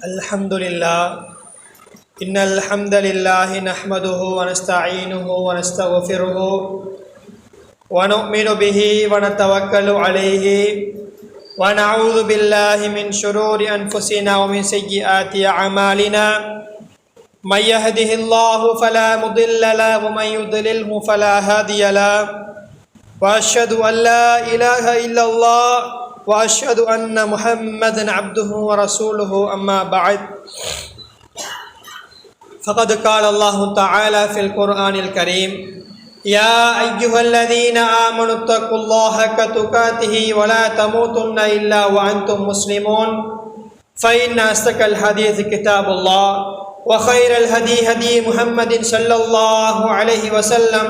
الحمد لله إن الحمد لله نحمده ونستعينه ونستغفره ونؤمن به ونتوكل عليه ونعوذ بالله من شرور أنفسنا ومن سيئات أعمالنا من يهده الله فلا مضل له ومن يضلله فلا هادي له وأشهد أن لا إله إلا الله وأشهد أن محمدا عبده ورسوله أما بعد فقد قال الله تعالى في القرآن الكريم يا أيها الذين آمنوا اتقوا الله حق تقاته ولا تموتن إلا وأنتم مسلمون فإن أصدق الحديث كتاب الله وخير الهدي هدي محمد صلى الله عليه وسلم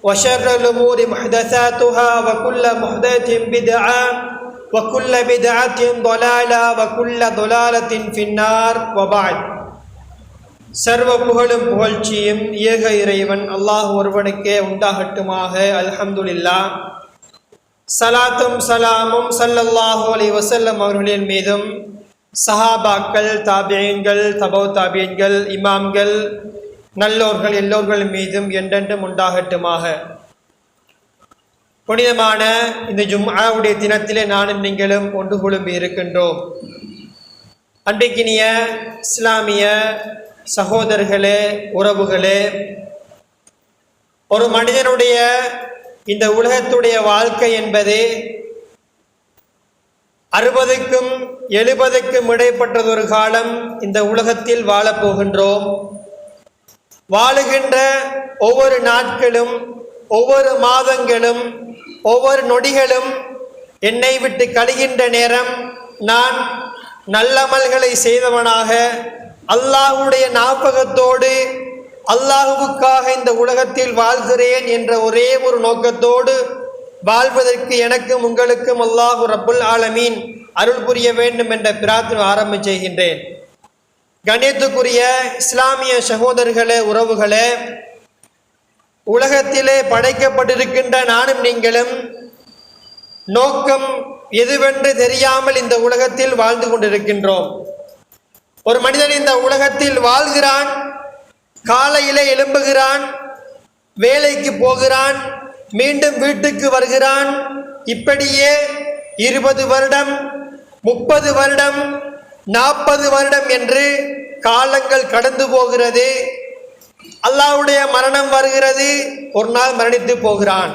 وشر الأمور محدثاتها وكل محدثة بدعة وكل بدعة ضلالة وكل ضلالة في النار وبعد சர்வ புகழும் புகழ்ச்சியும் ஏக இறைவன் அல்லாஹ் ஒருவனுக்கே உண்டாகட்டுமாக. அல்ஹம்துலில்லாஹ். சலாத்தும் சலாமும் ஸல்லல்லாஹு அலைஹி வஸல்லம் அவர்களின் மீதும் சஹாபாக்கள், தாபியீன்கள், தபௌ தாபியீன்கள், இமாம்கள், நல்லோர்கள் எல்லோர்கள் மீதும் என்றென்றும் உண்டாகட்டுமாக. புனிதமான இந்த ஜும்ஆவுடைய தினத்திலே நானும் நீங்களும் ஒன்று குழும்பி இருக்கின்றோம். அன்பிற்கினிய இஸ்லாமிய சகோதரர்களே, உறவுகளே, ஒரு மனிதனுடைய இந்த உலகத்துடைய வாழ்க்கை என்பது 60க்கும் 70க்கும் இடைப்பட்டதொரு காலம் இந்த உலகத்தில் வாழப்போகின்றோம். வாழுகின்ற ஒவ்வொரு நாட்களும், ஒவ்வொரு மாதங்களும், ஒவ்வொரு நொடிகளும் என்னை விட்டு கழிகின்ற நேரம் நான் நல்லமல்களை செய்தவனாக அல்லாஹுடைய ஞாபகத்தோடு அல்லாஹுவுக்காக இந்த உலகத்தில் வாழ்கிறேன் என்ற ஒரே ஒரு நோக்கத்தோடு வாழ்வதற்கு எனக்கும் உங்களுக்கும் அல்லாஹு ரப்புல் ஆலமீன் அருள் புரிய வேண்டும் என்ற பிரார்த்தனை ஆரம்பம் செய்கின்றேன். கண்ணியத்துக்குரிய இஸ்லாமிய சகோதரர்களே, உறவுகளே, உலகத்திலே படைக்கப்பட்டிருக்கின்ற நானும் நீங்களும் நோக்கம் எதுவென்று தெரியாமல் இந்த உலகத்தில் வாழ்ந்து கொண்டிருக்கின்றோம். ஒரு மனிதன் இந்த உலகத்தில் வாழ்கிறான், காலையிலே எழும்புகிறான், வேலைக்கு போகிறான், மீண்டும் வீட்டுக்கு வருகிறான். இப்படியே 20 வருடம், 30 வருடம், 40 வருடம் என்று காலங்கள் கடந்து போகிறது. அல்லாஹ்வுடைய மரணம் வருகிறது, ஒரு நாள் மரணித்து போகிறான்.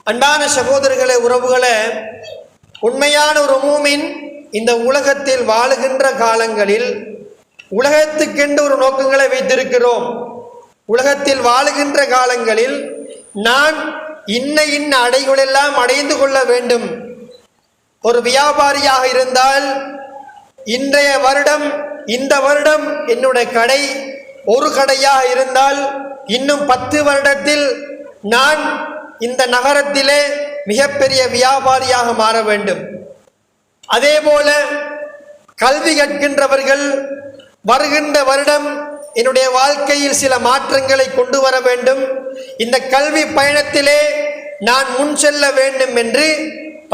அன்பான சகோதரர்களே, உறவுகளே, உண்மையான ஒரு மூமின் இந்த உலகத்தில் வாழுகின்ற காலங்களில் உலகத்துக்கென்று ஒரு நோக்கங்களை வைத்திருக்கிறோம். உலகத்தில் வாழுகின்ற காலங்களில் நான் இன்ன அடைகளெல்லாம் அடைந்து கொள்ள வேண்டும். ஒரு வியாபாரியாக இருந்தால் இன்றைய வருடம், இந்த வருடம் என்னுடைய கடை ஒரு கடையாக இருந்தால் இன்னும் 10 வருடத்தில் நான் இந்த நகரத்திலே மிகப்பெரிய வியாபாரியாக மாற வேண்டும். அதே போல கல்வி கற்கின்றவர்கள் வருகின்ற வருடம் என்னுடைய வாழ்க்கையில் சில மாற்றங்களை கொண்டு வர வேண்டும், இந்த கல்வி பயணத்திலே நான் முன் செல்ல வேண்டும் என்று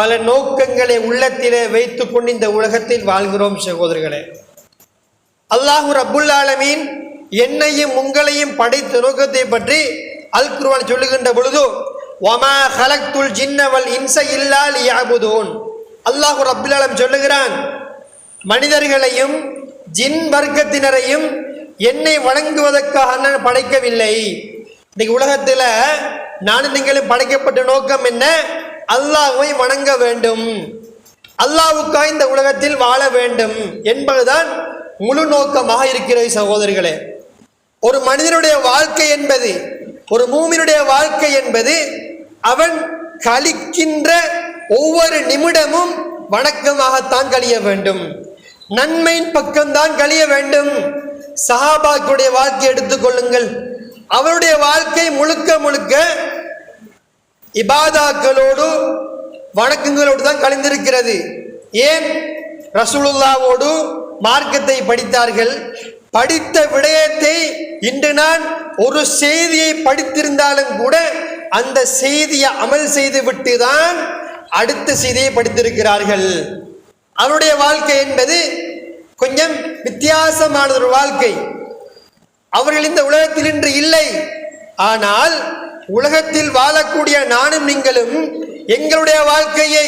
பல நோக்கங்களை உள்ளத்திலே வைத்துக் கொண்டு இந்த உலகத்தில் வாழ்கிறோம். சகோதரர்களே, அல்லாஹு ரப்புல் ஆலமீன் என்னையும் உங்களையும் படைத்த நோக்கத்தை பற்றி அல் குர்ஆன் சொல்லுகின்ற பொழுது வமா ஹலக்துல் ஜின்ன வல் இன்ஸ இல்லா லியஅபுதூன், அல்லாஹு ரப்புல் ஆலமீன் சொல்லுகிறான், மனிதர்களையும் ஜின் வர்க்கத்தினரையும் என்னை வணங்குவதற்காக நான் படைக்கவில்லை. இன்னைக்கு உலகத்தில் நானும் நீங்களும் படைக்கப்பட்ட நோக்கம் என்ன? அல்லாஹ்வை வணங்க வேண்டும், அல்லாஹ்வுக்காக இந்த உலகத்தில் வாழ வேண்டும் என்பதுதான் முழு நோக்கமாக இருக்கிறது. சகோதரர்களே, ஒரு மனிதனுடைய வாழ்க்கை என்பது, ஒரு மூமினுடைய வாழ்க்கை என்பது அவன் கழிக்கின்ற ஒவ்வொரு நிமிடமும் வணக்கமாகத்தான் கழிய வேண்டும், நன்மையின் பக்கம்தான் கழிய வேண்டும். சஹாபாக்களுடைய வாழ்க்கை எடுத்துக்கொள்ளுங்கள், அவருடைய வாழ்க்கை முழுக்க முழுக்க இபாதாக்களோடு வணக்கங்களோடு தான் கழிந்திருக்கிறது. ஏன்? ரசூலுல்லாவோடு மார்க்கத்தை படித்தார்கள். படித்த விடயத்தை இன்று நான் ஒரு செய்தியை படித்திருந்தாலும் கூட அந்த செய்தியை அமல் செய்து விட்டு தான் அடுத்த செய்தியை படித்திருக்கிறார்கள். அவருடைய வாழ்க்கை என்பது கொஞ்சம் வித்தியாசமான ஒரு வாழ்க்கை. அவர்கள் இந்த உலகத்தில் இன்று இல்லை. ஆனால் உலகத்தில் வாழக்கூடிய நானும் நீங்களும் எங்களுடைய வாழ்க்கையை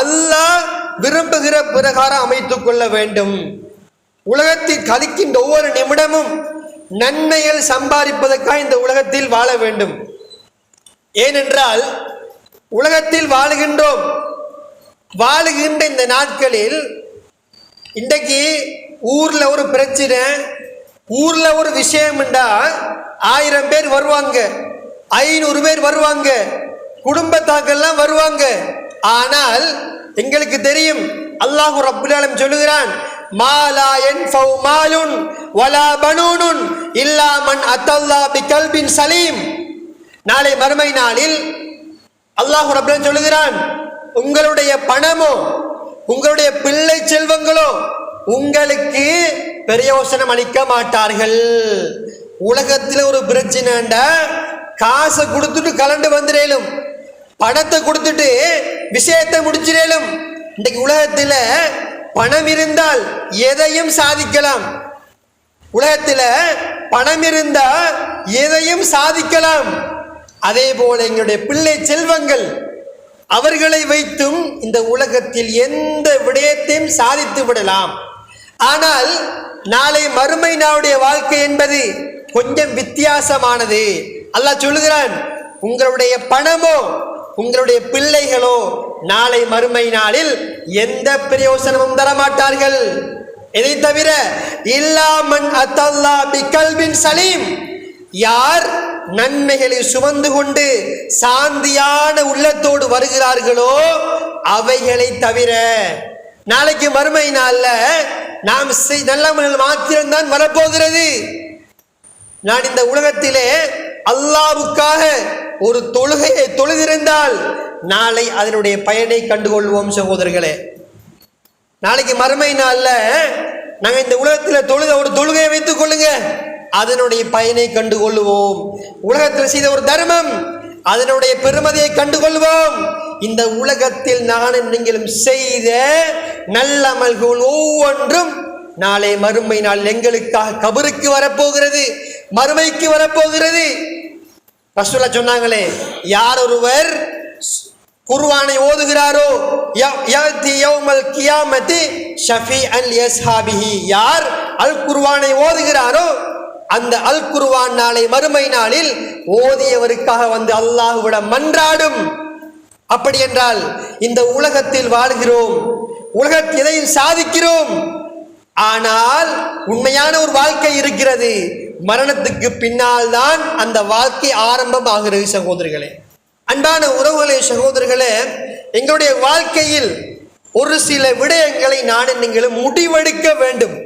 அல்லாஹ் விரும்புகிற பிரகாரம் அமைத்துக் கொள்ள வேண்டும். உலகத்தில் கழிக்கின்ற ஒவ்வொரு நிமிடமும் நன்மைகள் சம்பாதிப்பதற்காக இந்த உலகத்தில் வாழ வேண்டும். ஏனென்றால் உலகத்தில் வாழுகின்ற இந்த நாட்களில் இன்றைக்கு ஊர்ல ஒரு பிரச்சனை, ஊர்ல ஒரு விஷயம் என்றால் 1000 பேர் வருவாங்க, 500 பேர் வருவாங்க, குடும்பத்தாக்கள்லாம் வருவாங்க. ஆனால் எங்களுக்கு தெரியும் அல்லாஹ் ரப்புல் ஆலமீன் சொல்லுகிறான், மாலா யன்ஃபவு மாலுன் வலா பனூனுன் இல்லா மன் அத்தல்லாஹ் பிகல்பின் சலீம். நாளை மறுமை நாளில் அல்லாஹ் ரப்புல் ஆலமீன் சொல்லுகிறான், உங்களுடைய பணமோ உங்களுடைய பிள்ளை செல்வங்களோ உங்களுக்கு பிரயோசனம் அளிக்க மாட்டார்கள். உலகத்தில் ஒரு பிரச்சனைண்டா காசை கொடுத்துட்டு கலண்டு வந்துடலும், பணத்தை கொடுத்துட்டு விஷயத்தை முடிச்சிடலும். இன்றைக்கு உலகத்தில் பணம் இருந்தால் எதையும் சாதிக்கலாம். உலகத்தில் பணம் இருந்தால் எதையும் சாதிக்கலாம். அதே போல எங்களுடைய பிள்ளை செல்வங்கள், அவர்களை வைத்தும் இந்த உலகத்தில் எந்த விடயத்தையும் சாதித்து விடலாம். ஆனால் நாளை மறுமை நாளுடைய வாழ்க்கை என்பது கொஞ்சம் வித்தியாசமானது. அல்லாஹ் சொல்லுகிறான், உங்களுடைய பணமோ உங்களுடைய பிள்ளைகளோ நாளை மறுமை நாளில் எந்த பிரயோசனமும் தரமாட்டார்கள். இதை தவிர இல்லாமன் அத்தல்லாஹ் பிகல்பின் சலீம், யார் நன்மைகளை சுமந்து கொண்டு சாந்தியான உள்ளத்தோடு வருகிறார்களோ அவைகளை தவிர. நாளைக்கு மறுமை நாள்ல நாம் நல்ல மாத்திரம்தான் வரப்போகிறது. நான் இந்த உலகத்திலே அல்லாஹ்வுக்காக ஒரு தொழுகையை தொழுதிருந்தால் நாளை அதனுடைய பயனை கண்டுகொள்வோம் சகோதரர்களே. நாளைக்கு மறுமை நாள்ல நாங்கள் இந்த உலகத்தில் தொழுத ஒரு தொழுகையை வைத்துக் கொள்ளுங்க, அதனுடைய பயனை கண்டுகொள்வோம். உலகத்தில் செய்த ஒரு தர்மம், அதனுடைய பெருமதியை கண்டுகொள்வோம். இந்த உலகத்தில் நானும் நீங்களும் செய்த நல்லமல்கள் ஒவ்வொன்றும் நாளை மறுமை நாள் எங்களுக்காக கபருக்கு வரப்போகிறது, மறுமைக்கு வரப்போகிறது. ரசூலுல்லாஹ் சொன்னாங்களே, யார் ஒருவர் குர்ஆனை ஓதுகிறாரோ யஅதி யௌமல் கியாமத்தி ஷஃபீஅன் லிஅஸ்ஹாபிஹி, யார் அல் குர்ஆனை ஓதுகிறாரோ அந்த அல் குர்ஆன் நாளை மறுமை நாளில் ஓதியவருக்காக வந்து அல்லாஹ்விடம் மன்றாடும். அப்படி என்றால் இந்த உலகத்தில் வாழ்கிறோம், உலகத்தில் எதையும் சாதிக்கிறோம். ஆனால் உண்மையான ஒரு வாழ்க்கை இருக்கிறது. மரணத்துக்கு பின்னால் தான் அந்த வாழ்க்கை ஆரம்பமாகிறது சகோதரர்களே. அன்பான உறவுகளே, சகோதரர்களே, எங்களுடைய வாழ்க்கையில் ஒரு சில விடயங்களை நான் நீங்களும் முடிவெடுக்க வேண்டும்.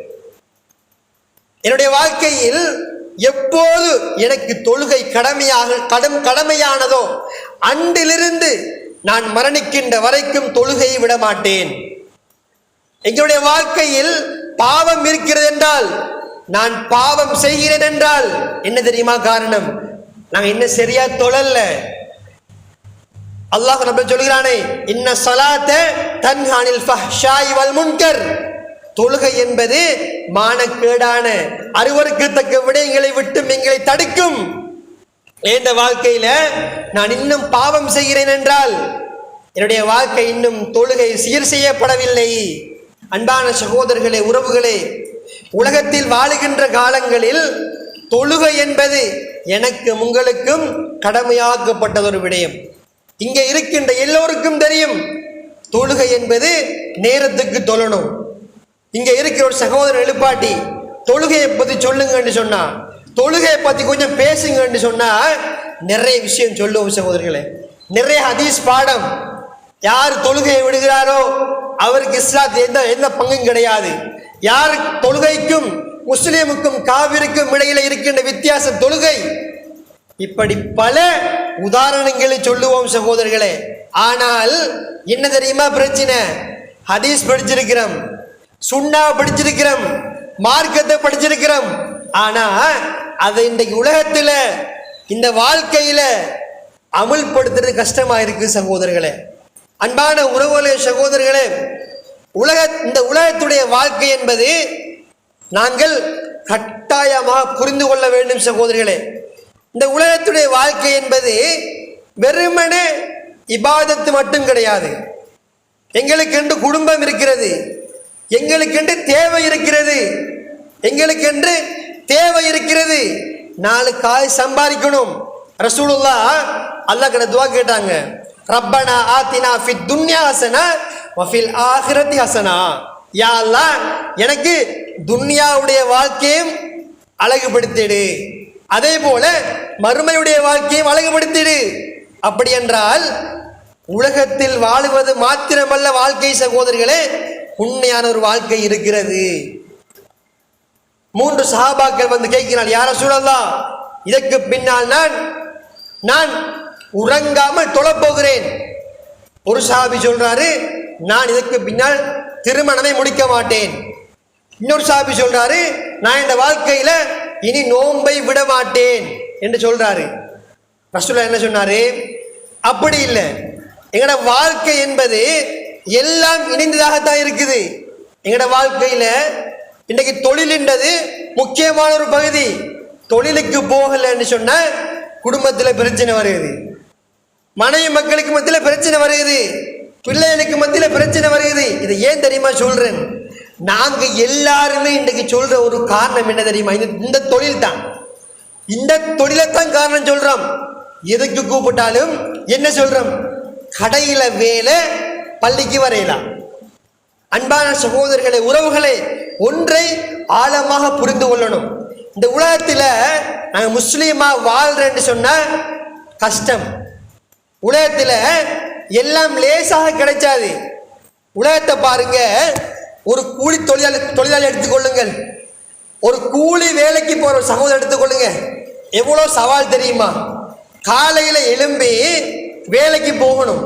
என்னுடைய வாழ்க்கையில் எப்போது எனக்கு தொழுகை கடமையானதோ அன்றிலிருந்து நான் மரணிக்கின்ற வரைக்கும் தொழுகையை விட மாட்டேன். எங்களுடைய வாழ்க்கையில் பாவம் இருக்கிறது என்றால், நான் பாவம் செய்கிறேன் என்றால் என்ன தெரியுமா காரணம்? நாங்கள் இன்னும் சரியா தொழல. அல்லாஹ் ரப்பல் சொல்கிறானே, இன்ன ஸலாத்த தன்ஹா அனில் ஃபஹ்ஷாஇ வல் முன்கர், தொழுகை என்பது மானக்கேடான அருவருக்கத்தக்க விடயங்களை விட்டு எங்களை தடுக்கும். இந்த வாழ்க்கையில நான் இன்னும் பாவம் செய்கிறேன் என்றால் என்னுடைய வாழ்க்கை இன்னும் தொழுகை சீர் செய்யப்படவில்லை. அன்பான சகோதரர்களே, உறவுகளே, உலகத்தில் வாழுகின்ற காலங்களில் தொழுகை என்பது எனக்கு உங்களுக்கும் கடமையாக்கப்பட்டதொரு விடயம். இங்கே இருக்கின்ற எல்லோருக்கும் தெரியும், தொழுகை என்பது நேரத்துக்கு தொழணும். இங்கே இருக்கிற ஒரு சகோதரன் எழுப்பாட்டி தொழுகையை பற்றி சொல்லுங்கன்னு சொன்னா, தொழுகையை பற்றி கொஞ்சம் பேசுங்கன்னு சொன்னா நிறைய விஷயம் சொல்லுவோம் சகோதரர்களே. நிறைய ஹதீஸ் பாடம். யார் தொழுகையை விடுகிறாரோ அவருக்கு இஸ்லாத்தில் எந்த பங்கும் கிடையாது. யார் தொழுகைக்கும் முஸ்லிமுக்கும் காவிருக்கும் இடையில இருக்கின்ற வித்தியாசம் தொழுகை. இப்படி பல உதாரணங்களை சொல்லுவோம் சகோதரர்களே. ஆனால் என்ன தெரியுமா பிரச்சனை? ஹதீஸ் படிச்சிருக்கிறோம், சுன்னா படிச்சிருக்கிறோம், மார்க்கத்தை படிச்சிருக்கிறோம். ஆனா அதை இன்றைக்கு உலகத்துல இந்த வாழ்க்கையில அமுல்படுத்துறது கஷ்டமா இருக்கு சகோதரர்களே. அன்பான உறவுகளே, சகோதரர்களே, இந்த உலகத்துடைய வாழ்க்கை என்பது நாங்கள் கட்டாயமாக புரிந்து கொள்ள வேண்டும் சகோதரிகளே. இந்த உலகத்துடைய வாழ்க்கை என்பது வெறுமனே இபாதத்து மட்டும் கிடையாது. எங்களுக்கென்று குடும்பம் இருக்கிறது, எங்களுக்கென்று தேவை இருக்கிறது, எங்களுக்கென்று தேவை இருக்கிறது. 4 காய் சம்பாதிக்கணும். ரசூலுல்லாஹ் அல்லாஹ் கிட்ட துஆ கேட்டாங்க, ரப்பனா ஆத்தினா ஃபித் துன்யா ஹஸனா வ ஃபில் ஆখিরাতি ஹஸனா. யா அல்லாஹ், எனக்கு துன்யாவுடைய வாழ்க்கையும் அழகுபடுத்திடு, அதே போல மறுமையுடைய வாழ்க்கையும் அழகுபடுத்திடு. அப்படி என்றால் உலகத்தில் வாழுவது மாத்திரமல்ல வாழ்க்கை சகோதரிகளே, உண்மையான ஒரு வாழ்க்கை இருக்கிறது. 3 சஹாபாக்கள் வந்து கேட்கிறார், யா ரசூலல்லாஹ், இதற்கு பின்னால் நான் உறங்காமல் தொழப்போகிறேன். ஒரு சஹாபி சொல்றாரு, நான் இதற்கு பின்னால் திருமணமே முடிக்க மாட்டேன். இன்னொரு சஹாபி சொல்றாரு, நான் இந்த வாழ்க்கையில இனி நோன்பை விட மாட்டேன் என்று சொல்றாரு. ரசூலுல்லாஹ் என்ன சொன்னாரு, அப்படி இல்லை, எங்களோட வாழ்க்கை என்பது எல்லாம் இணைந்ததாகத்தான் இருக்குது. எங்களோட வாழ்க்கையில இன்றைக்கு தொழில்ன்றது முக்கியமான ஒரு பகுதி. தொழிலுக்கு போகலன்னு சொன்ன குடும்பத்தில் பிரச்சனை வருகிறது, மனைவி மக்களுக்கு மத்தியில் பிரச்சனை வருகிறது, பிள்ளைகளுக்கு மத்தியில் பிரச்சனை வருகிறது. இதை ஏன் தெரியுமா சொல்றேன்? நாங்க எல்லாருமே இன்றைக்கு சொல்ற ஒரு காரணம் என்ன தெரியுமா? இந்த தொழில் தான், இந்த தொழிலைத்தான் காரணம் சொல்றோம். எதுக்கு கூப்பிட்டாலும் என்ன சொல்றோம்? கடையில வேலை, பள்ளிக்கு வரையலாம். அன்பான சகோதரர்களே, உறவுகளே, ஒன்றை ஆழமாக புரிந்து கொள்ளணும். இந்த உலகத்தில் நாங்கள் முஸ்லீமா வாழ்றேன்னு சொன்னா கஷ்டம். உலகத்தில் எல்லாம் லேசாக கிடைச்சாது. உலகத்தை பாருங்க, ஒரு கூலி தொழிலாளி எடுத்துக்கொள்ளுங்கள், ஒரு கூலி வேலைக்கு போற ஒரு சகோதரர் எடுத்துக்கொள்ளுங்க. எவ்வளோ சவால் தெரியுமா? காலையில் எழும்பி வேலைக்கு போகணும்.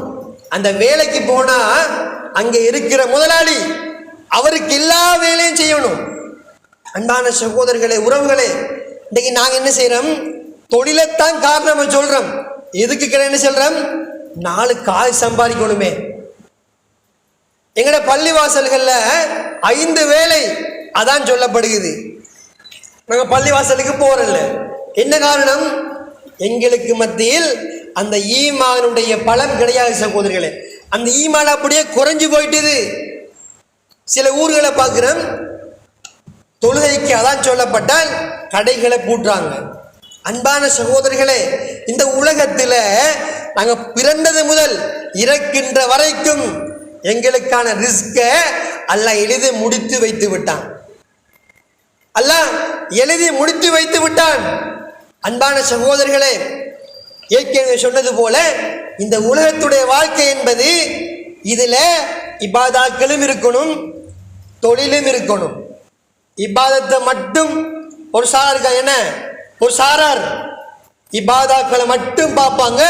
அந்த வேலைக்கு போனா அங்கே இருக்கிற முதலாளி அவருக்கு எல்லா வேலையும் செய்யணும். அன்பான சகோதரர்களே, உறவுகளே, இன்னைக்கு நாங்கள் என்ன செய்யறோம்? தொழிலைத்தான் காரணம் சொல்றோம். எதுக்கு என்ன சொல்றோம்? 4 காய் சம்பாதிக்கணுமே. எங்கட பள்ளிவாசல்கள்ல 5 வேலை அதான் சொல்லப்படுகிறது. நாங்க பள்ளிவாசலுக்கு போறல. என்ன காரணம்? எங்களுக்கு மத்தியில் அந்த ஈமானுடைய பலம் கிடையாது சகோதரிகளே. அந்த ஈமான் அப்படியே குறைஞ்சு போயிட்டுது. சில ஊர்களை பார்க்கிறோம், தொழுகைக்கு அதான் சொல்லப்பட்டால் கடைகளை பூட்டுறாங்க. அன்பான சகோதரிகளே, இந்த உலகத்தில் நாங்கள் பிறந்தது முதல் இறக்கின்ற வரைக்கும் எங்களுக்கான ரிஸ்கை அல்லாஹ் எழுதி முடித்து வைத்து விட்டான். அல்லாஹ் எழுதி முடித்து வைத்து விட்டான். அன்பான சகோதரர்களே, ஏற்கனவே சொன்னது போல இந்த உலகத்துடைய வாழ்க்கை என்பது இதுல இபாதாக்களும் இருக்கணும், தொழிலும் இருக்கணும். இபாதத்தை மட்டும் ஒரு சாரார் என்ன, ஒரு சாரார் இபாதாக்களை மட்டும் பார்ப்பாங்க,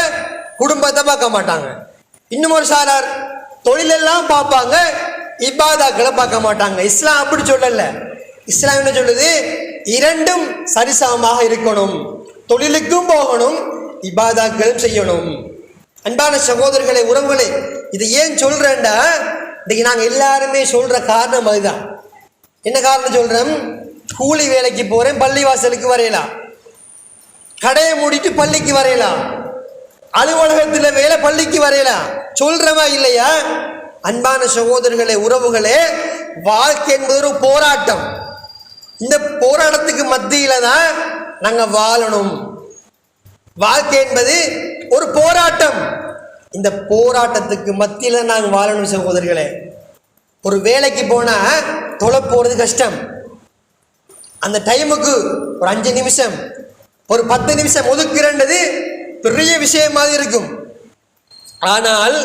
குடும்பத்தை பார்க்க மாட்டாங்க. இன்னும் ஒரு சாரார் தொழிலெல்லாம் பார்ப்பாங்க, இபாதாக்களை பார்க்க மாட்டாங்க. இஸ்லாம் அப்படி சொல்லல. இஸ்லாம் என்ன சொல்லுது? இரண்டும் சரிசமமாக இருக்கணும். தொழிலுக்கும் போகணும், இபாதாக்களும் செய்யணும். அன்பான சகோதரர்களே, உறவுகளே, இது ஏன் சொல்றேன்டா, இன்னைக்கு நாங்கள் எல்லாருமே சொல்ற காரணம் அதுதான். என்ன காரணம் சொல்றோம்? கூலி வேலைக்கு போறேன், பள்ளிவாசலுக்கு வரையலாம், கடையை மூடிட்டு பள்ளிக்கு வரையலாம், அலுவலகத்தில் வேலை, பள்ளிக்கு வரையலாம். சொல்றவா இல்லையா? அன்பான சகோதரர்களே, உறவுகளே, வாழ்க்கை என்பது ஒரு போராட்டம். இந்த போராட்டத்துக்கு மத்தியில தான் நாங்க வாழணும். வாழ்க்கை என்பது ஒரு போராட்டம். இந்த போராட்டத்துக்கு மத்தியில நாங்கள் வாழணும் சகோதரர்களே. ஒரு வேலைக்கு போனா தொலை போறது கஷ்டம். அந்த டைமுக்கு ஒரு 5 நிமிஷம், ஒரு 10 நிமிஷம் ஒதுக்குறது பெரிய விஷயமாக இருக்கும். ஆனால்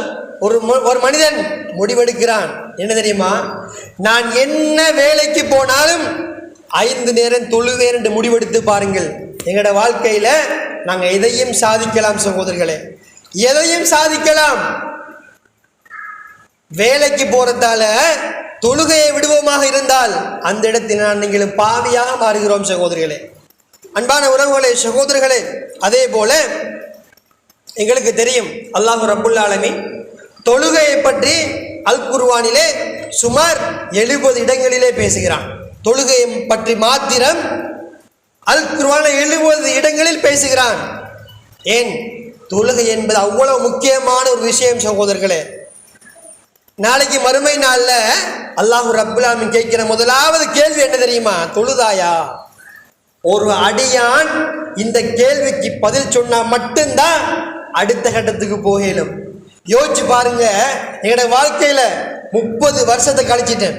ஒரு மனிதன் முடிவெடுக்கிறான், என்ன தெரியுமா? நான் என்ன வேலைக்கு போனாலும் 5 நேரம் தொழுவேன் என்று முடிவெடுத்து பாருங்கள். எங்களோட வாழ்க்கையில நாங்க எதையும் சாதிக்கலாம் சகோதரர்களே, எதையும் சாதிக்கலாம். வேலைக்கு போறதால தொழுகையை விடுவோமாக இருந்தால் அந்த இடத்தில் நீங்களும் பாவியாக மாறுகிறோம் சகோதரிகளே. அன்பான உறவுகளே, சகோதரர்களே, அதே போல எங்களுக்கு தெரியும் அல்லாஹ் ரப்புல் ஆலமீன் தொழுகையை பற்றி அல் குர்ஆனிலே சுமார் 70 இடங்களிலே பேசுகிறான். தொழுகையை பற்றி மாத்திரம் அல் குர்ஆன் 70 இடங்களில் பேசுகிறான். ஏன்? தொழுகை என்பது அவ்வளவு முக்கியமான ஒரு விஷயம் சகோதரர்களே. நாளைக்கு மறுமை நாள்ல அல்லாஹ் ரப்புல் ஆலமீன் கேட்கிற முதலாவது கேள்வி என்ன தெரியுமா? தொழுதாயா? ஒரு அடியான் இந்த கேள்விக்கு பதில் சொன்னா மட்டும்தான் அடுத்த கட்டத்துக்கு போகலும். யோசிச்சு பாருங்க, என்னோட வாழ்க்கையில 30 வருஷத்தை கழிச்சிட்டேன்,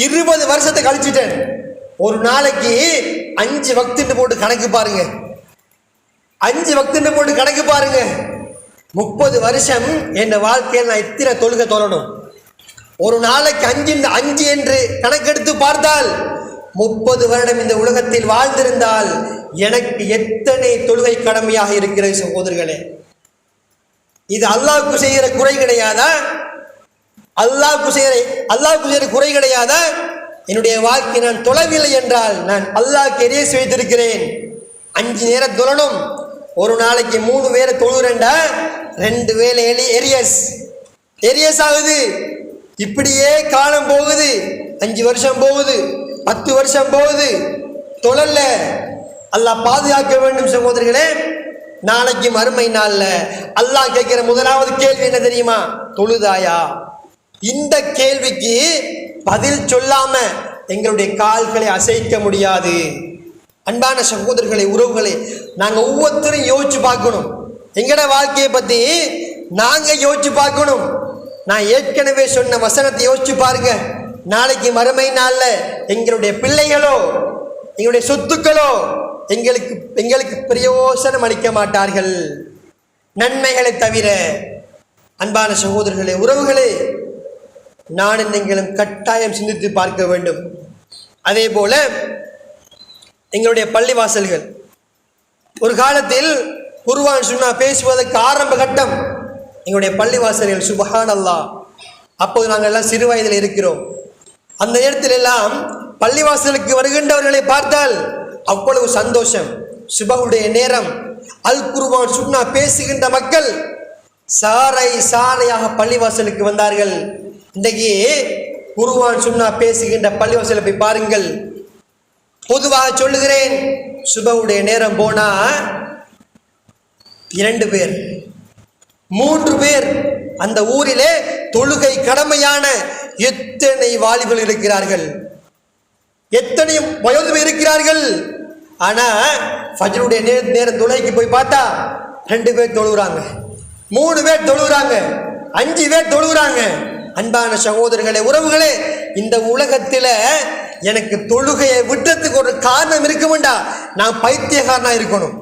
20 வருஷத்தை கழிச்சிட்டேன். ஒரு நாளைக்கு 5 வக்துன்னு போட்டு கணக்கு பாருங்க, 5 வக்துன்னு போட்டு கணக்கு பாருங்க. 30 வருஷம் என் வாழ்க்கையில் நான் எத்தனை தொழுகை தொழணும்? ஒரு நாளைக்கு 5 என்று கணக்கெடுத்து பார்த்தால் 30 வருடம் இந்த உலகத்தில் வாழ்ந்திருந்தால் எனக்கு எத்தனை தொழுகை கடமையாக இருக்கிறது சகோதரர்களே? இது அல்லாஹ்வுக்கு செய்கிற குறை கிடையாதா? அல்லாஹ்வுக்கு செய்கிற குறை கிடையாதா? என்னுடைய வாழ்க்கை நான் தொழவில்லை என்றால் நான் அல்லாஹ்வுக்கு எரியஸ் வைத்திருக்கிறேன். 5 நேரம் தொழணும், ஒரு நாளைக்கு 3 வேளை தொழுறேன்டா 2 வேளை எரியஸ் ஆகுது. இப்படியே காலம் போகுது, 5 வருஷம் போகுது, 10 வருஷம் போகுது, தொழல. அல்லாஹ் பாதுகாக்க வேண்டும் சகோதரர்களே. நாளைக்கு மறுமை நாள்ல அல்லாஹ் கேட்கிற முதலாவது கேள்வி என்ன தெரியுமா? தொழுதாயா? இந்த கேள்விக்கு பதில் சொல்லாம எங்களுடைய கால்களை அசைக்க முடியாது. அன்பான சகோதரர்களை, உறவுகளை, நாங்க ஒவ்வொருத்தரும் யோசிச்சு பார்க்கணும். எங்கட வாழ்க்கையை பத்தி நாங்க யோசிச்சு பார்க்கணும். நான் ஏற்கனவே சொன்ன வசனத்தை யோசிச்சு பாருங்க. நாளைக்கு மறுமை நாள்ல எங்களுடைய பிள்ளைகளோ எங்களுடைய சொத்துக்களோ எங்களுக்கு பிரயோசனம் அளிக்க மாட்டார்கள், நன்மைகளை தவிர. அன்பான சகோதரர்களே, உறவுகளே, நானும் நீங்களும் கட்டாயம் சிந்தித்து பார்க்க வேண்டும். அதே போல எங்களுடைய பள்ளிவாசல்கள் ஒரு காலத்தில் குர்ஆன் சுன்னா பேசுவதற்கு ஆரம்ப கட்டம் எங்களுடைய பள்ளிவாசல்கள். சுப்ஹானல்லாஹ். அப்போது நாங்கள் எல்லாம் சிறு வயதில் இருக்கிறோம். அந்த நேரத்தில் எல்லாம் பள்ளிவாசலுக்கு வருகின்றவர்களை பார்த்தால் அவ்வளவு சந்தோஷம். சுபஹுடைய நேரம், அல் குர்ஆன் சுன்னா பேசுகின்ற மக்கள் சாரையாக பள்ளிவாசலுக்கு வந்தார்கள். இன்றைக்கு குர்ஆன் சுன்னா பேசுகின்ற பள்ளிவாசலை போய் பாருங்கள். பொதுவாக சொல்லுகிறேன், சுபஹுடைய நேரம் போனா 2 பேர் 3 பேர் அந்த ஊரிலே தொழுகை கடமையான எத்தனை வாலிபர்கள் இருக்கிறார்கள், எத்தனை வயோதிபர் இருக்கிறார்கள். ஆனா ஃபஜ்ருடைய நேரம் தொழுகைக்கு போய் பார்த்தா 2 பேர் தொழுகிறாங்க, 3 பேர் தொழுகிறாங்க, 5 பேர் தொழுகிறாங்க. அன்பான சகோதரர்களே, உறவுகளே, இந்த உலகத்துல எனக்கு தொழுகையை விட்டதுக்கு ஒரு காரணம் இருக்குமெண்டா நான் பைத்தியக்காரனா இருக்கணும்.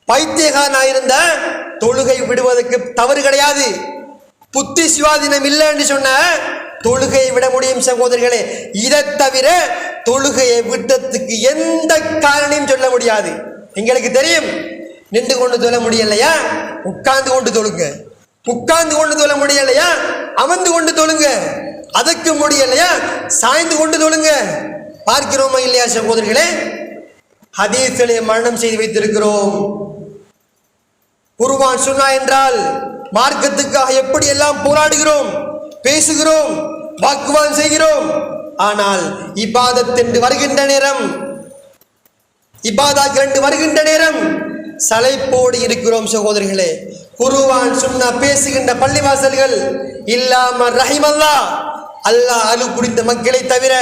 பைத்தியக்காரனா இருந்தா தொழுகை விடுவதற்கு தவறு கிடையாது. புத்தி சுவாதீனம் இல்லை என்று சொன்ன தொழுகையை விட முடியும் சகோதரர்களே. இதை தவிர தொழுகையை விட்டதுக்கு எந்த காரணமும் சொல்ல முடியாது. எங்களுக்கு தெரியும், நின்று கொண்டு தொழ முடியலையா உட்கார்ந்து கொண்டு தொழுங்க, உட்கார்ந்து கொண்டு தொழ முடியலையா அமர்ந்து கொண்டு தொழுங்க, அதற்கு முடியலையா சாய்ந்து கொண்டு தொழுங்க. பார்க்கிறோமா இல்லையா சகோதரர்களே? ஹதீஸ்களை மரணம் செய்து வைத்திருக்கிறோம். குர்ஆன் சுன்னா என்றால் மார்க்கத்துக்காக எப்படி எல்லாம் போராடுகிறோம், பேசுகிறோம், வாக்குவாதம் செய்கிறோம். ஆனால் இபாதத் என்று வருகின்ற நேரம், இபாதத் என்று வருகின்ற நேரம் சலைப்போடு இருக்கிறோம் சகோதரர்களே. குர்ஆன் சுன்னா பேசுகின்ற பள்ளிவாசல்கள் இல்லாம ரஹிமல்லாஹ், அல்லாஹ் அழு குடித்த மக்களை தவிர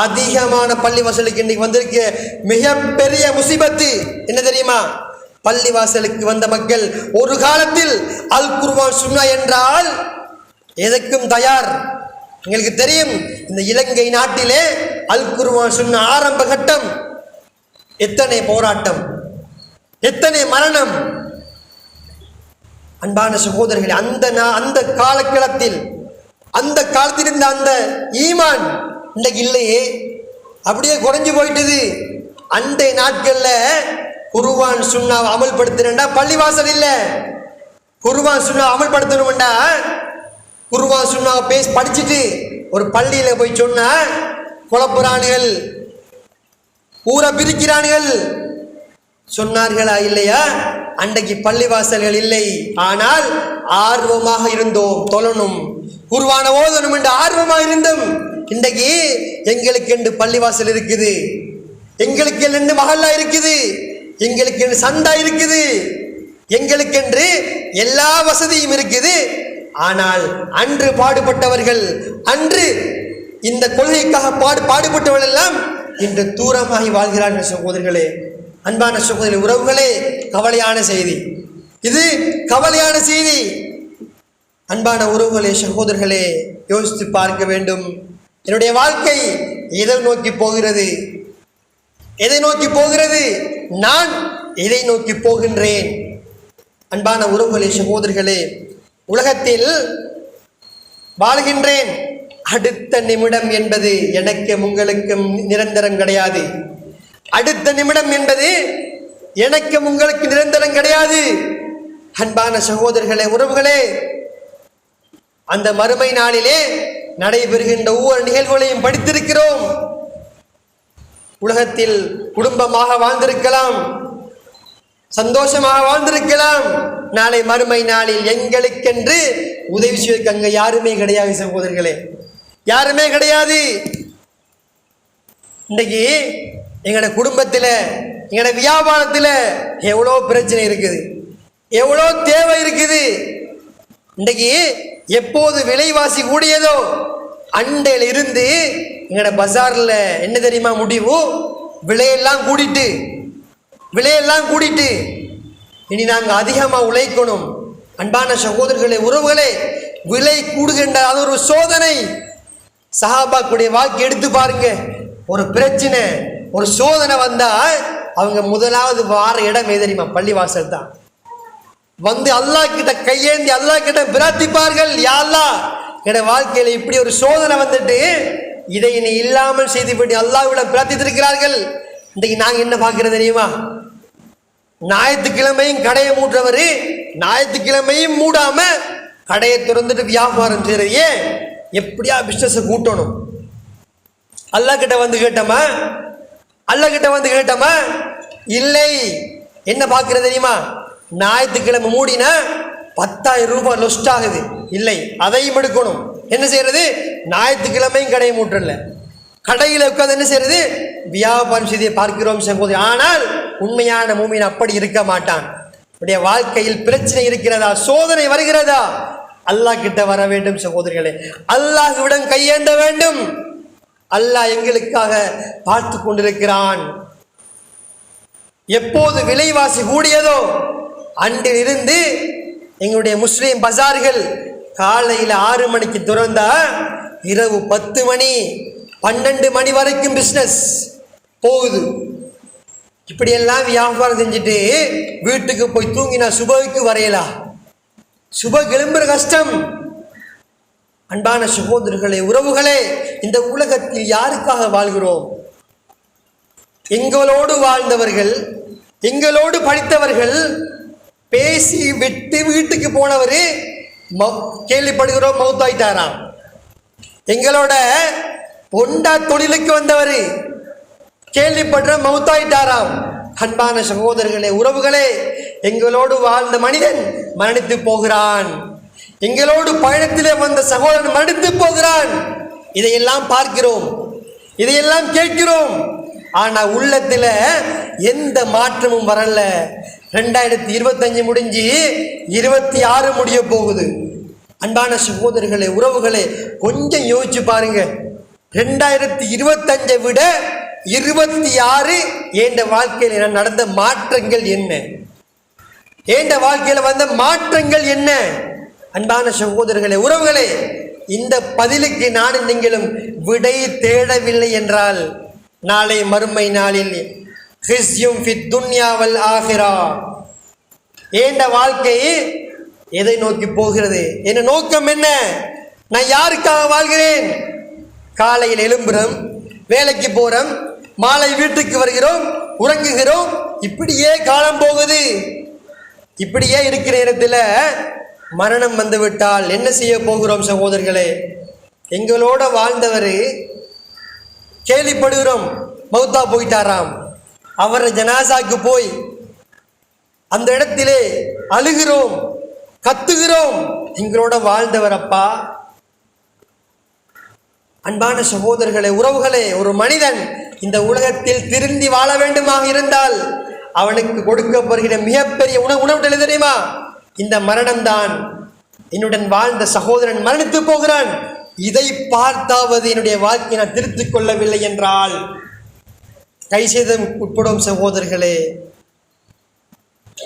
அதிகமான பள்ளிவாசலுக்கு இன்னைக்கு வந்திருக்க மிகப்பெரிய முசீபத்து என்ன தெரியுமா? பள்ளிவாசலுக்கு வந்த மக்கள் ஒரு காலத்தில் அல் குர்ஆன் சுன்னா என்றால் எதற்கும் தயார். எங்களுக்கு தெரியும், இந்த இலங்கை நாட்டிலே அல் குர்ஆன் சுன்னா ஆரம்ப கட்டம் எத்தனை போராட்டம், எத்தனை மரணம். அன்பான சகோதரர்களே, அந்த காலகட்டத்தில் அந்த காலத்தில் இருந்த அந்த ஈமான் இன்றைக்கு இல்லையே, அப்படியே குறைஞ்சு போயிட்டது. அந்த நாட்கள்ல குர்ஆன் சுன்னாவை அமல்படுத்தினா பள்ளிவாசல் இல்லை. குர்ஆன் சுன்னா அமல்படுத்தணும்டா குர்ஆன் சுன்னாவை படிச்சுட்டு ஒரு பள்ளியில போய் சொன்னா குழப்புறானுகள், ஊரை பிரிக்கிறானுகள். சொன்னார்களா இல்லையா? அன்றைக்கு பள்ளிவாசல்கள் இல்லை, ஆனால் ஆர்வமாக இருந்தோம், தொழணும், குர்ஆனை ஓதணும் என்று ஆர்வமாக இருந்தோம். இன்றைக்கு எங்களுக்கு என்று பள்ளிவாசல் இருக்குது, எங்களுக்கு என்று மஹல்லா இருக்குது, எங்களுக்கு என்று சந்தா இருக்குது, எங்களுக்கென்று எல்லா வசதியும் இருக்குது. ஆனால் அன்று பாடுபட்டவர்கள், அன்று இந்த கொள்கைக்காக பாடுபட்டவர்கள் எல்லாம் இன்று தூரமாகி வாழ்கிறார்கள். சகோதரர்களே, அன்பான சகோதரி உறவுகளே, கவலையான செய்தி இது, கவலையான செய்தி. அன்பான உறவுகளே, சகோதரர்களே, யோசித்து பார்க்க வேண்டும். என்னுடைய வாழ்க்கை எதை நோக்கி போகிறது? எதை நோக்கி போகிறது? நான் எதை நோக்கி போகின்றேன்? அன்பான உறவுகளே, சகோதரர்களே, உலகத்தில் வாழ்கின்றேன். அடுத்த நிமிடம் என்பது எனக்கும் உங்களுக்கும் நிரந்தரம் கிடையாது. அடுத்த நிமிடம் என்பது எனக்கும் உங்களுக்கு நிரந்தரம் கிடையாது. அன்பான சகோதரர்களே, உறவுகளே, அந்த மறுமை நாளிலே நடைபெறுகின்ற ஒவ்வொரு நிகழ்வுகளையும் படித்திருக்கிறோம். உலகத்தில் குடும்பமாக வாழ்ந்திருக்கலாம், சந்தோஷமாக வாழ்ந்திருக்கலாம். நாளை மறுமை நாளில் எங்களுக்கென்று உதவி செய்வதற்கு அங்க யாருமே கிடையாது. சகோதரர்களே, யாருமே கிடையாது. இன்றைக்கு எங்களோட குடும்பத்தில், எங்களோட வியாபாரத்தில் எவ்வளோ பிரச்சனை இருக்குது, எவ்வளோ தேவை இருக்குது. இன்றைக்கு எப்போது விலைவாசி கூடியதோ அண்டையில் இருந்து எங்களோட பஜாரில் என்ன தெரியுமா முடிவு? விலையெல்லாம் கூடிட்டு இனி நாங்கள் அதிகமாக உழைக்கணும். அன்பான சகோதரர்களே, உறவுகளே, விலை கூடுகின்ற அது ஒரு சோதனை. சஹாபாக்குடைய வாழ்க்கை எடுத்து பாருங்க. ஒரு பிரச்சனை, ஒரு சோதனை வந்தா அவங்க முதலாவது வார இடம் எது தெரியுமா? பள்ளிவாசல் தான். வந்து அல்லாஹ் கிட்ட கையேந்தி அல்லாஹ் கிட்ட பிரார்த்திப்பார்கள், யா அல்லாஹ், என்னோட வாழ்க்கையில இப்படி ஒரு சோதனை வந்துட்டு இதை நீ இல்லாமல் செய்துவிட்டு அல்லாஹ்விடம் பிரார்த்தித்திருக்கிறார்கள். இன்றைக்கு நாங்கள் என்ன பார்க்கிறது தெரியுமா? ஞாயிற்றுக்கிழமையும் கடையை மூடுறவரு ஞாயிற்றுக்கிழமையும் மூடாம கடையை திறந்துட்டு வியாபாரம் செய்யறது. ஏன்? எப்படியா பிசினஸ் கூட்டணும். அல்லாஹ் கிட்ட வந்து கேட்டோமா? இல்லை. என்ன பார்க்கிறது தெரியுமா? ஞாயிற்றுக்கிழமை மூடினா 10,000 ரூபாய் லொஸ்ட் ஆகுது. இல்லை, அதையும் எடுக்கணும். என்ன செய்யறது? ஞாயிற்றுக்கிழமையும் கடையை மூட்டல, கடையில் உட்கார்ந்து என்ன செய்யறது? வியாபாரம் செய்தியை பார்க்கிறோம் சகோதரி. ஆனால் உண்மையான மூமின் அப்படி இருக்க மாட்டான். உடைய வாழ்க்கையில் பிரச்சனை இருக்கிறதா, சோதனை வருகிறதா, அல்லாஹ் கிட்ட வர வேண்டும் சகோதரிகளே. அல்லாஹ்விடம் கையேந்த வேண்டும். அல்லாஹ் எங்களுக்காக பார்த்து கொண்டிருக்கிறான். எப்போது விலைவாசி கூடியதோ அன்றில் இருந்து எங்களுடைய முஸ்லீம் பஜார்கள் காலையில் 6 மணிக்கு திறந்தா இரவு 10 மணி 12 மணி வரைக்கும் பிஸ்னஸ் போகுது. இப்படியெல்லாம் வியாபாரம் செஞ்சுட்டு வீட்டுக்கு போய் தூங்கினா சுபகுக்கு வரையலாம். சுப எழும்புற கஷ்டம். அன்பான சகோதரர்களே, உறவுகளே, இந்த உலகத்தில் யாருக்காக வாழ்கிறோம்? எங்களோடு வாழ்ந்தவர்கள், எங்களோடு படித்தவர்கள், பேசி விட்டு வீட்டுக்கு போனவர் கேள்விப்படுகிறோம் மௌத்தாயிட்டாராம். எங்களோட பொண்டா தொழிலுக்கு வந்தவர் கேள்விப்படுற மௌத்தாயிட்டாராம். அன்பான சகோதரர்களே, உறவுகளே, எங்களோடு வாழ்ந்த மனிதன் மரணித்து போகிறான். எங்களோடு பயணத்திலே வந்த சகோதரன் மரணித்து போகிறான். இதையெல்லாம் பார்க்கிறோம், இதையெல்லாம் கேட்கிறோம். ஆனா உள்ளத்துல எந்த மாற்றமும் வரல. 2025 முடிஞ்சு 26 முடிய போகுது. அன்பான சகோதரர்களே, உறவுகளே, கொஞ்சம் யோசிச்சு பாருங்க. 2025 விட 26 என்ற வாழ்க்கையில் நடந்த மாற்றங்கள் என்ன? என்ற வாழ்க்கையில வந்த மாற்றங்கள் என்ன? அன்பான சகோதரர்களே, உறவுகளே, இந்த பதிலுக்கு நானும் நீங்களும் விடை தேடவில்லை என்றால் நாளை மறுமை நாளில் ஹிஸ்யும் ஃபித் துன்யா வல் ஆகிரா, என்ற வாழ்க்கை எதை நோக்கி போகிறது? என்ன நோக்கம் என்ன? நான் யாருக்காக வாழ்கிறேன்? காலையில் எழும்புறோம், வேலைக்கு போறோம், மாலை வீட்டுக்கு வருகிறோம், உறங்குகிறோம். இப்படியே காலம் போகுது. இப்படியே இருக்கிற நேரத்தில் மரணம் வந்துவிட்டால் என்ன செய்ய போகிறோம் சகோதரர்களே? எங்களோட வாழ்ந்தவர் கேள்விப்படுகிறோம் மௌத்தா போயிட்டாராம். அவரை ஜனாசாக்கு போய் அந்த இடத்திலே அழுகிறோம், கத்துகிறோம். எங்களோட வாழ்ந்தவர் அப்பா, அன்பான சகோதரர்களே, உறவுகளே, ஒரு மனிதன் இந்த உலகத்தில் திருந்தி வாழ வேண்டுமாக இருந்தால் அவனுக்கு கொடுக்கப்படுகிற மிகப்பெரிய உணவு தெரியுமா? இந்த மரணம்தான். என்னுடன் வாழ்ந்த சகோதரன் மரணித்து போகிறான், இதை பார்த்தாவது என்னுடைய வாழ்க்கையை நான் திருத்திக் கொள்ளவில்லை என்றால் கை செய்தும் உட்படும். சகோதரர்களே,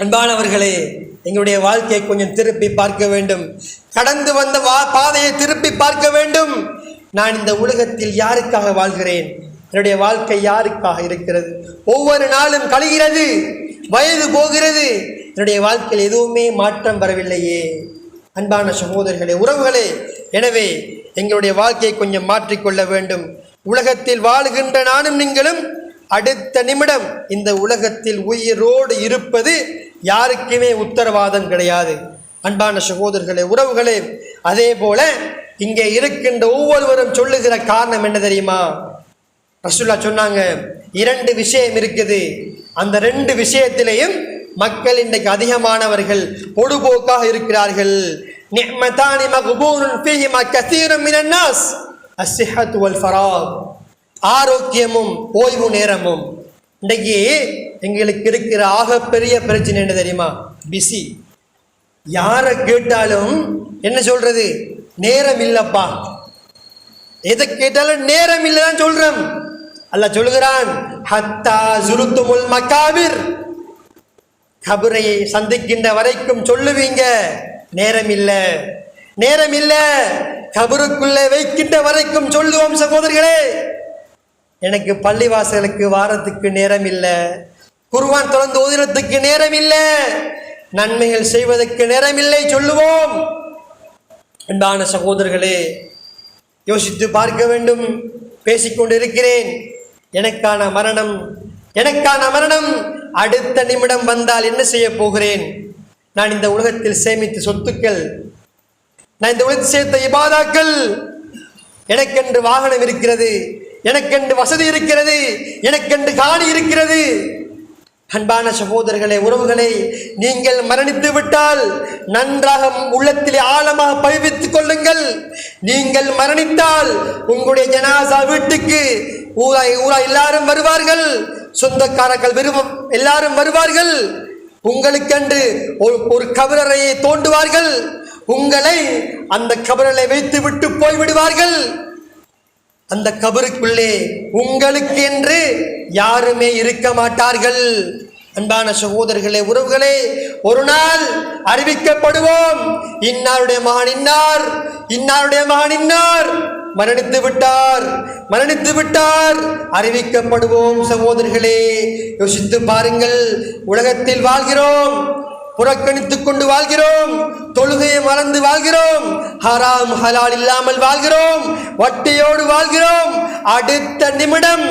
அன்பானவர்களே, எங்களுடைய வாழ்க்கையை கொஞ்சம் திருப்பி பார்க்க வேண்டும். கடந்து வந்த பாதையை திருப்பி பார்க்க வேண்டும். நான் இந்த உலகத்தில் யாருக்காக வாழ்கிறேன்? என்னுடைய வாழ்க்கை யாருக்காக இருக்கிறது? ஒவ்வொரு நாளும் கழிகிறது, வயது போகிறது, என்னுடைய வாழ்க்கையில் எதுவுமே மாற்றம் வரவில்லையே. அன்பான சகோதரர்களே, உறவுகளே, எனவே எங்களுடைய வாழ்க்கையை கொஞ்சம் மாற்றிக்கொள்ள வேண்டும். உலகத்தில் வாழுகின்ற நானும் நீங்களும் அடுத்த நிமிடம் இந்த உலகத்தில் உயிரோடு இருப்பது யாருக்குமே உத்தரவாதம் கிடையாது. அன்பான சகோதரர்களே, உறவுகளே, அதே போல இங்கே இருக்கின்ற ஒவ்வொருவரும் சொல்லுகிற காரணம் என்ன தெரியுமா? ரசூலுல்லாஹ் சொன்னாங்க, 2 விஷயம் இருக்குது. அந்த 2 விஷயத்திலேயும் மக்கள் இன்றைக்கு அதிகமானவர்கள் பொடுபோக்காக இருக்கிறார்கள். நிஅமதானி மக்பூனுன் ஃபீஹிமா கஸீரும் மினன் நாஸ் அஸ்ஸிஹத்து வல் ஃபராக். ஆரோக்கியமும் ஓய்வு நேரமும். இன்றைக்கு எங்களுக்கு இருக்கிற ஆகப்பெரிய பிரச்சனை என்ன தெரியுமா? பிஸி. யாரை கேட்டாலும் என்ன சொல்றது? நேரம் இல்லப்பா. எதை கேட்டாலும் நேரம் இல்லைதான் சொல்றோம். அல்லாஹ் சொல்கிறான், ஹத்தா ஜுருத்துமுல் மகாபிர், கபரை சந்திக்கின்ற வரைக்கும் சொல்லுவீங்க நேரம் இல்லை, நேரம் இல்லை. கபருக்குள்ளே வைக்கின்ற வரைக்கும் சொல்லுவோம். சகோதரர்களே, எனக்கு பள்ளிவாசலுக்கு வாரத்துக்கு நேரம் இல்லை, குர்ஆன் தொடர்ந்து ஓதுறதுக்கு நேரம் இல்லை, நன்மைகள் செய்வதற்கு நேரம் இல்லை சொல்லுவோம். அன்பான சகோதரர்களே, யோசித்து பார்க்க வேண்டும். பேசிக்கொண்டு இருக்கிறேன், எனக்கான மரணம் அடுத்த நிமிடம் வந்தால் என்ன செய்ய போகிறேன்? நான் இந்த உலகத்தில் சேமித்த சொத்துக்கள், நான் இந்த உலகத்தில் சேர்த்த இபாதாக்கள், எனக்கென்று வாகனம் இருக்கிறது, எனக்கென்று வசதி இருக்கிறது, எனக்கென்று காணி இருக்கிறது. அன்பான சகோதரர்களே, உறவுகளை, நீங்கள் மரணித்து விட்டால் நன்றாக உள்ளத்திலே ஆழமாக பதிவித்துக் கொள்ளுங்கள். நீங்கள் மரணித்தால் உங்களுடைய ஜனாசா வீட்டுக்கு ஊரா எல்லாரும் வருவார்கள், சொந்தக்காரர்கள் எல்லாரும் வருவார்கள். உங்களுக்கென்று ஒரு கபரறையை தோண்டுவார்கள், உங்களை அந்த கபரலை வைத்து விட்டு போய்விடுவார்கள். அந்த கபருக்குள்ளே உங்களுக்கு என்று யாருமே இருக்க மாட்டார்கள். அன்பான சகோதரர்களே, உறவுகளே, ஒரு நாள் அறிவிக்கப்படுவோம், இன்னாருடைய மகன் இன்னார், இன்னாருடைய மகன் இன்னார் மரணித்து விட்டார் அறிவிக்கப்படுவோம். சகோதரர்களே, யோசித்து பாருங்கள். உலகத்தில் வாழ்கிறோம், புறக்கணித்துக் கொண்டு வாழ்கிறோம், தொழுகையை மறந்து வாழ்கிறோம், ஹராம் ஹலால் இல்லாமல் வாழ்கிறோம், வட்டியோடு வாழ்கிறோம். அடுத்த நிமிடம்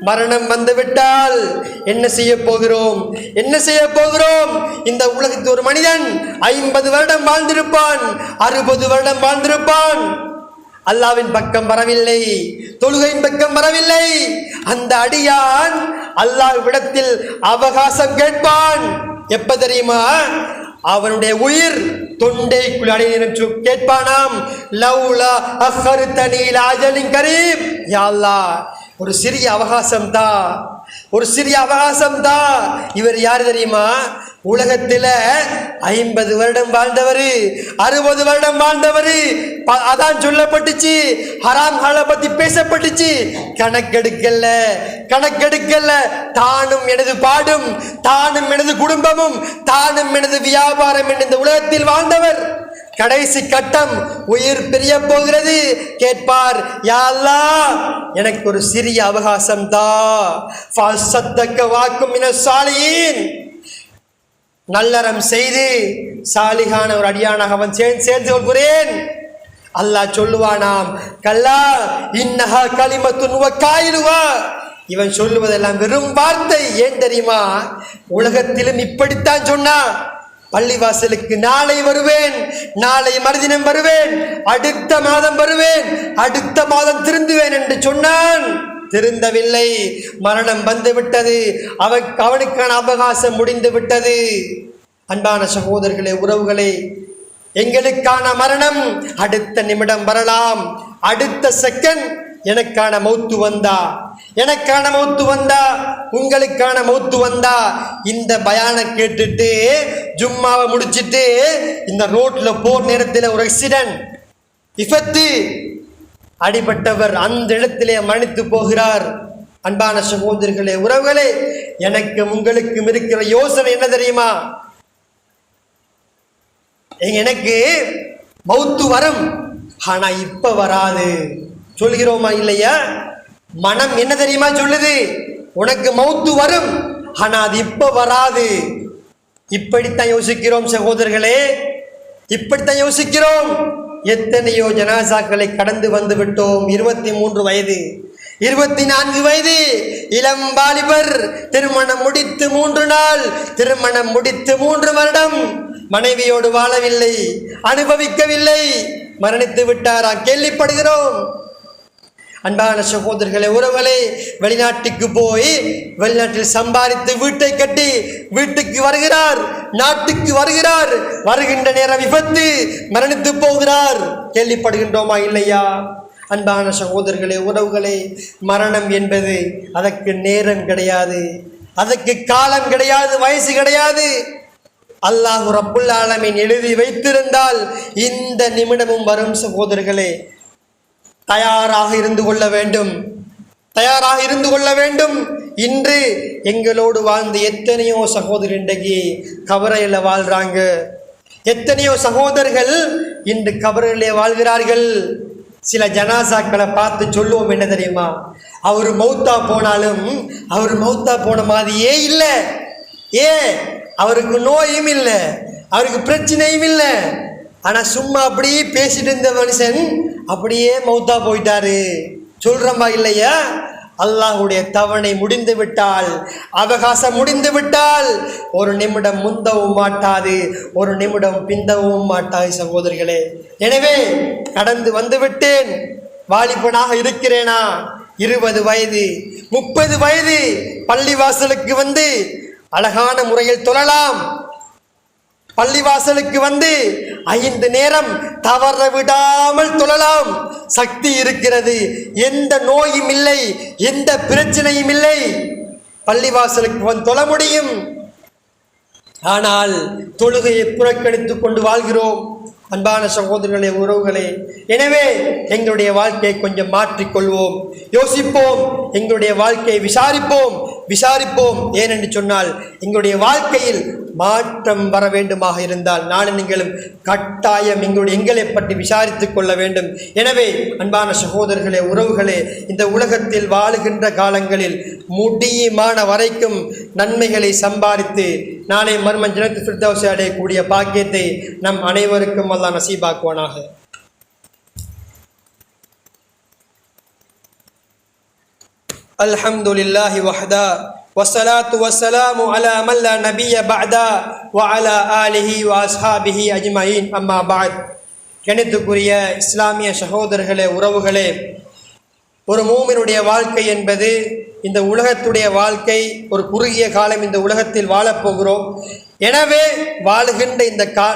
மரணம் வந்துவிட்டால் என்ன செய்ய போகிறோம்? இந்த உலகத்தில் ஒரு மனிதன் 50 வருடம் வாழ்ந்திருப்பான், 60 வருடம் வாழ்ந்திருப்பான், அல்லாவின் பக்கம் வரவில்லை, தொழுகையின் பக்கம் வரவில்லை. அந்த அடியான் அல்லாஹ்விடத்தில் அவகாசம் கேட்பான். எப்ப தெரியுமா? அவனுடைய உயிர் தொண்டைக்குள் அடையும் கேட்பானாம், லவ்லா அஃகர்தனி இலா அஜலின் கரீப், யா அல்லாஹ், ஒரு சிறிய அவகாசம் தான். இவர் யார் தெரியுமா? உலகத்தில் 50 வருடம் வாழ்ந்தவர், 60 வருடம் வாழ்ந்தவர். அதான் சொல்லப்பட்டுச்சு, ஹராம் ஹாலை பத்தி பேசப்பட்டுச்சு. கணக்கெடுக்கல. தானும் எனது பாடும், தானும் எனது குடும்பமும், தானும் எனது வியாபாரம் என்ற இந்த உலகத்தில் வாழ்ந்தவர். கடைசி கட்டம், உயிர் பிரிய போகிறது. கேட்பார், யா அல்லாஹ், எனக்கு ஒரு சிறிய அவகாசம் வாக்கும் சாலியின், நல்லறம் செய்து சாலிகான ஒரு அடியானாக அவன் சேர்ந்து கொள்கிறேன். அல்லாஹ் சொல்லுவானாம், கல்லா இன்னஹா கலிமத்துன் வகாயிலுவா, இவன் சொல்லுவதெல்லாம் வெறும் வார்த்தை. ஏன் தெரியுமா? உலகத்திலும் இப்படித்தான் சொன்னான், பள்ளிவாசலுக்கு நாளை வருவேன், நாளை மறுதினம் வருவேன், அடுத்த மாதம் வருவேன், அடுத்த மாதம் திருந்துவேன் என்று சொன்னான். திருந்தவில்லை, மரணம் வந்து விட்டது, அவனுக்கான அவகாசம் முடிந்து விட்டது. அன்பான சகோதரர்களே, உறவுகளே, எங்களுக்கான மரணம் அடுத்த நிமிடம் வரலாம், அடுத்த செகண்ட் எனக்கான மௌத்து வந்தா, எனக்கான மௌத்து வந்தா, உங்களுக்கான மௌத்து வந்தா, இந்த பயானை கேட்டுட்டு ஜும்மாவை முடிச்சிட்டு இந்த ரோட்ல போற நேரத்தில் ஒரு ஆக்சிடென்ட், விபத்து, அடிபட்டவர் அந்த இடத்திலே மரணித்து போகிறார். அன்பான சகோதரர்களே, உறவுகளே, எனக்கும் உங்களுக்கும் இருக்கிற யோசனை என்ன தெரியுமா? எனக்கு மௌத்து வரும், ஆனா இப்ப வராது சொல்கிறோமா இல்லையா? மனம் என்ன தெரியுமா சொல்லுது? உனக்கு மௌத்து வரும், ஆனா அது இப்ப வராது. இப்படித்தான் யோசிக்கிறோம் சகோதரர்களே, இப்படித்தான் யோசிக்கிறோம். எத்தனையோ ஜனாசாக்களை கடந்து வந்து விட்டோம். 23 வயது, 24 வயது இளம் வாலிபர், திருமணம் முடித்து 3 நாள், திருமணம் முடித்து 3 வருடம் மனைவியோடு வாழவில்லை, அனுபவிக்கவில்லை, மரணித்து விட்டாரா கேள்விப்படுகிறோம். அன்பான சகோதரர்களே, உறவுகளே, வெளிநாட்டுக்கு போய் வெளிநாட்டில் சம்பாதித்து வீட்டை கட்டி வீட்டுக்கு வருகிறார், நாட்டுக்கு வருகிறார், வருகின்ற நேரம் விபத்து, மரணித்து போகிறார். கேள்விப்படுகின்றோமா இல்லையா? அன்பான சகோதரர்களே, உறவுகளே, மரணம் என்பது அதற்கு நேரம் கிடையாது, அதற்கு காலம் கிடையாது, வயசு கிடையாது. அல்லாஹ் ரப்புல் ஆலமீன் எழுதி வைத்திருந்தால் இந்த நிமிடமும் வரும். சகோதரர்களே, தயாராக இருந்து கொள்ள வேண்டும், தயாராக இருந்து கொள்ள வேண்டும். இன்று எங்களோடு வாழ்ந்து எத்தனையோ சகோதரர் இன்றைக்கு கபரையில் வாழ்றாங்க. எத்தனையோ சகோதரர்கள் இன்று கபரையிலே வாழ்கிறார்கள். சில ஜனாசாக்களை பார்த்து சொல்லுவோம் என்ன தெரியுமா? அவர் மௌத்தா போனாலும் அவர் மௌத்தா போன மாதிரியே இல்லை. அவருக்கு நோயும் இல்லை, அவருக்கு பிரச்சனையும் இல்லை, ஆனா சும்மா அப்படியே பேசிட்டு இருந்த மனுஷன் அப்படியே மௌத்தா போயிட்டாரு. சொல்றமா இல்லையா? அல்லாஹ்வுடைய தவணை முடிந்து விட்டால், அவகாசம் முடிந்து விட்டால், ஒரு நிமிடம் முந்தவும் மாட்டாது, ஒரு நிமிடம் பிந்தவும் மாட்டாது சகோதரிகளே. எனவே கடந்து வந்து விட்டேன், வாலிபனாக இருக்கிறேனா? 20 வயது 30 வயது பள்ளிவாசலுக்கு வந்து அழகான முறையில் தொழலாம். பள்ளிவாசலுக்கு வந்து 5 நேரம் தவற விடாமல் தொழலாம். சக்தி இருக்கிறது, எந்த நோயும் இல்லை, எந்த பிரச்சனையும் இல்லை, பள்ளிவாசலுக்கு வந்து தொழ முடியும். ஆனால் தொழுகையை புறக்கணித்துக் கொண்டு வாழ்கிறோம். அன்பான சகோதரர்களே, உறவுகளே, எனவே எங்களுடைய வாழ்க்கையை கொஞ்சம் மாற்றிக்கொள்வோம், யோசிப்போம், எங்களுடைய வாழ்க்கையை விசாரிப்போம். ஏனென்று சொன்னால் எங்களுடைய வாழ்க்கையில் மாற்றம் வர வேண்டுமாக இருந்தால் நானும் நீங்களும் கட்டாயம் எங்களை பற்றி விசாரித்துக் கொள்ள வேண்டும். எனவே அன்பான சகோதரர்களே, உறவுகளே, இந்த உலகத்தில் வாழுகின்ற காலங்களில் முடியுமான வரைக்கும் நன்மைகளை சம்பாதித்து நாளை மர்ம ஜன்னத்துல் ஃபிர்தௌஸை அடையக்கூடிய பாக்கியத்தை நம் அனைவருக்கும் அல்லாஹ் நசீபாக்குவானாக. அல்ஹம்துலில்லாஹி வஹ்தா வஸ்ஸலாத்து வஸ்ஸலாமு அலா மன் லா நபிய்ய பஅதா வ அலா ஆலிஹி வ அஸ்ஹாபிஹி அஜ்மஈன். அம்மா பஅத். கணித்துக்குரிய இஸ்லாமிய சகோதரர்களே, உறவுகளே, ஒரு மூமினுடைய வாழ்க்கை என்பது இந்த உலகத்துடைய வாழ்க்கை. ஒரு குறுகிய காலம் இந்த உலகத்தில் வாழப்போகிறோம். எனவே வாழுகின்ற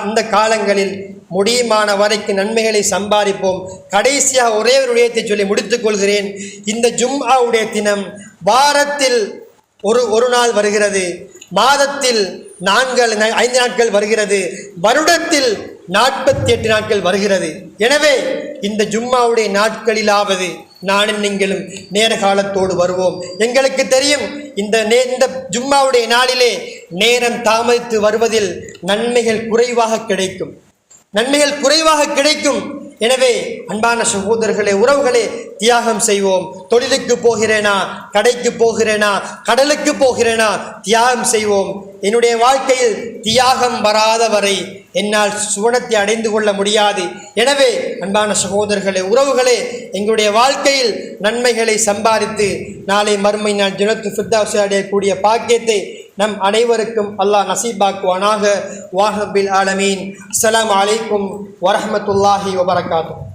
இந்த காலங்களில் முடியுமான வரைக்கும் நன்மைகளை சம்பாதிப்போம். கடைசியாக ஒரே ஒரு விடயத்தை சொல்லி முடித்துக் கொள்கிறேன். இந்த ஜும்ஆவுடைய தினம் வாரத்தில் ஒரு நாள் வருகிறது, மாதத்தில் 5 நாட்கள் வருகிறது, வருடத்தில் 48 நாட்கள் வருகிறது. எனவே இந்த ஜும்மாவுடைய நாட்களிலாவது நானும் நீங்களும் நேர காலத்தோடு வருவோம். எங்களுக்கு தெரியும் இந்த ஜும்மாவுடைய நாளிலே நேரம் தாமதித்து வருவதில் நன்மைகள் குறைவாக கிடைக்கும். எனவே அன்பான சகோதரர்களே, உறவுகளே, தியாகம் செய்வோம். தொழிலுக்கு போகிறேனா, கடைக்கு போகிறேனா, கடலுக்கு போகிறேனா, தியாகம் செய்வோம். என்னுடைய வாழ்க்கையில் தியாகம் வராத வரை என்னால் சுவனத்தை அடைந்து கொள்ள முடியாது. எனவே அன்பான சகோதரர்களே, உறவுகளே, எங்களுடைய வாழ்க்கையில் நன்மைகளை சம்பாதித்து நாளை மறுமை நாள் ஜன்னத்துல் ஃபிர்தௌஸை அடையக்கூடிய பாக்கியத்தை நம் அனைவருக்கும் அல்லாஹ் நசீபாக்குவானாக. வாஹபில் ஆலமீன். அஸ்ஸலாமு அலைக்கும் வரஹ்மத்துல்லாஹி வபரகாத்துஹு.